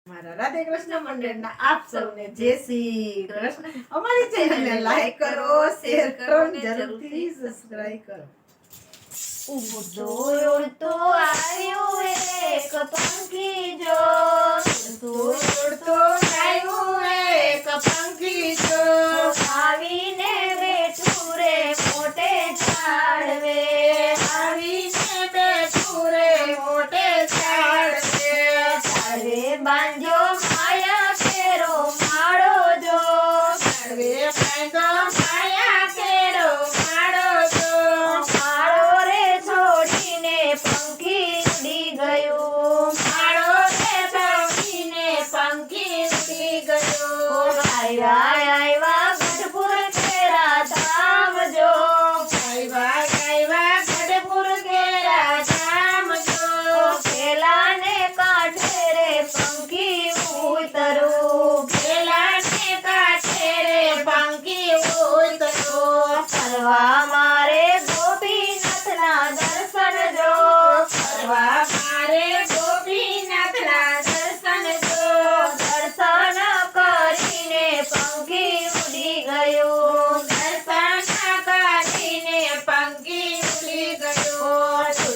મારા રાધે કૃષ્ણ મંડળના આપ સૌને જય શ્રી કૃષ્ણ. અમારી ચેનલને લાઈક કરો, શેર કરો અને જરૂરથી સબસ્ક્રાઇબ કરો. ઉડતો ઉડતો આવ્યો એક પંખી જો, ઉડતો આવ્યો એક પંખી જો, આવીને બેઠું રે મોટે ઝાડવે, આવીને બેઠું રે મોટે ઝાડવે. ઝાડવે બાંધ્યો માયા કેરો માળો જો, ઝાડવે બાંધ્યો માયા કેરો માળો જો, માળો રે છોડીને પંખી ઉડી ગયું, માળો રે છોડીને પંખી ઉડી ગયો. આવ્યા ગઢપુર કેરા ધામ જો, ગાયવા ગાયવા ગઢપુર કેરા ધામ જો, પેલાને કાંઠે રે પંખી ઉતરું, પેલાને કાંઠે રે પંખી ઉતરો. ફરવા મારે ગોપીનાથના દર્શન જો, ફરવા મારે ગોપીનાથના દર્શન જો, દર્શન કરીને પંખી ઉડી ગયું, દર્શન કરીને પંખી ઉડી ગયો.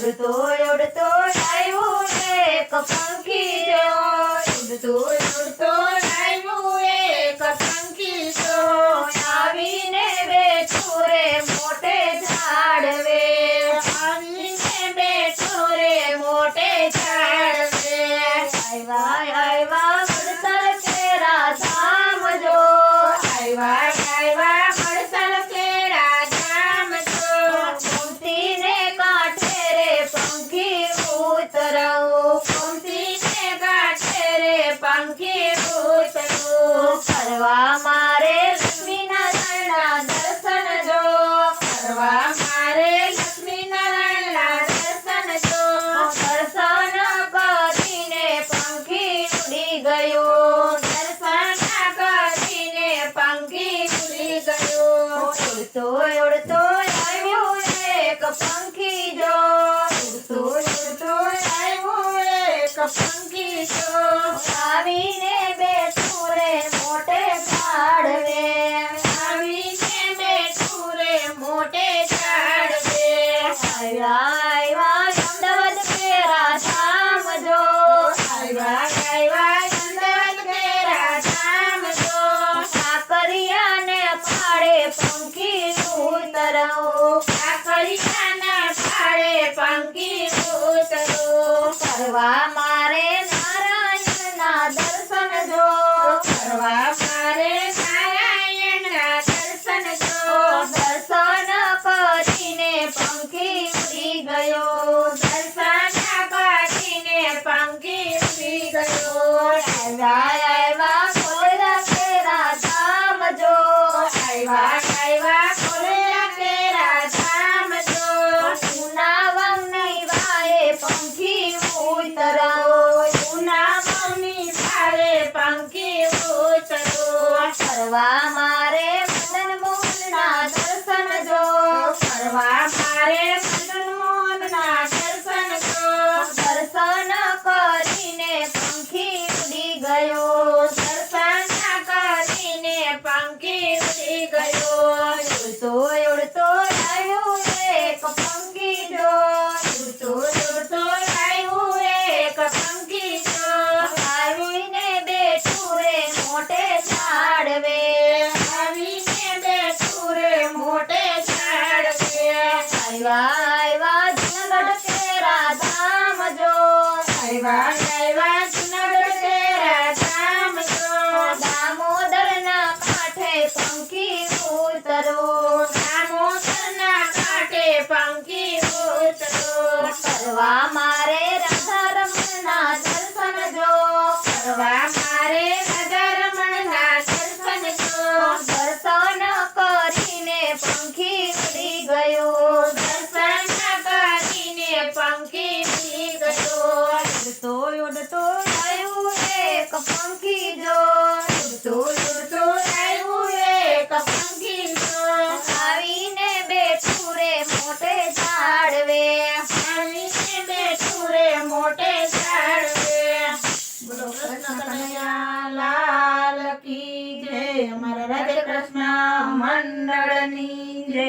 ઉડતો ઉડતો આવ્યું એક પંખી જો, ઉડતો ઉડતો આવ્યું એક પંખી જો, આવીને બેઠું રે મોટે ઝાડવે, આવીને બેઠું રે મોટે ઝાડવે. આવ્યા વડસર કેરા ધામ જો, આવ્યા આવ્યા વડસર કેરા ધામ જો, ગોમતીને કાંઠે રે પંખી ઉતરવું, ગોમતીને કાંઠે રે પંખી ઉતરો. ફરવા મારે લક્ષ્મીનારાયણના દર્શન જો, ફરવા મારે લક્ષ્મીનારાયણના દર્શન જો, દર્શન કરીને પંખી ઉડી ગયું, દર્શન કરીને પંખી ઉડી ગયો. ઉડતો ઉડતો આવ્યું એક પંખી જો, ઉડતો ઉડતો આવ્યું એક પંખી જો, આવીને બેઠું રે મોટે ઝાડવે, આવીને બેઠું રે મોટે ઝાડવે. આવ્યા અમદાવાદ કેરા ધામ જો, આવ્યા આવ્યા અમદાવાદ કેરા ધામ જો, કાંકરિયાને પાડે પંખી ઉતરવું, કાંકરિયાના પાળે પંખી ઉતરો. ફરવા મારે નારાયણના દર્શન જો, ફરવા મારે નારાયણના દર્શન જો, દર્શન કરીને પંખી ઉડી ગયો, દર્શન કરીને પંખી ઉડી ગયો. આવ્યા ખોલેલા કેરા ધામ જો, આવ્યા આવ્યા ખોલેલા કેરા ધામ જો, પૂનાવમની વાએ પંખી ઉતરવું, પૂનામની ભારે પંખી ઉતરો. ફરવા મારે મદન મોહનના દર્શન જો, ફરવા મારે મદન મોહનના દર્શન જો, દર્શન કરીને પંખી ઉડી ગયો, દર્શન કરીને પંખી ઉડી ગયો. ઉડતો ઉડતો આવ્યું એક પંખી જો, ઉડતો ઉડતો આવ્યું એક પંખી જો, આવીને બેઠું રે મોટે ઝાડવે, આવીને બેઠું રે મોટે ઝાડવે. આવ્યા જૂનાગઢ કેરા ધામ જો, આવ્યા આવ્યા જૂનાગઢ કેરા ધામ જો, દામોદરના કાંઠે પંખી ઉતરવું, દામોદરના કાંઠે પંખી ઉતરો. ફરવા મારે રાધારમણના દર્શન જો, ફરવા મારે રાધારમણના દર્શન જો, દર્શન કરીને પંખી ઉડી ગયું, દર્શન કરીને પંખી ઉડી ગયો. ઉડતો ઉડતો આવ્યું એક પંખી જો, ઉડતો ઉડતો આવ્યું એક પંખી જો, આવીને બેઠું રે મોટે ઝાડવે, આવીને બેઠું રે મોટે ઝાડવે. બોલો કૃષ્ણ કનૈયા લાલ કી જય. અમારા રાધે કૃષ્ણ મંડળની જય.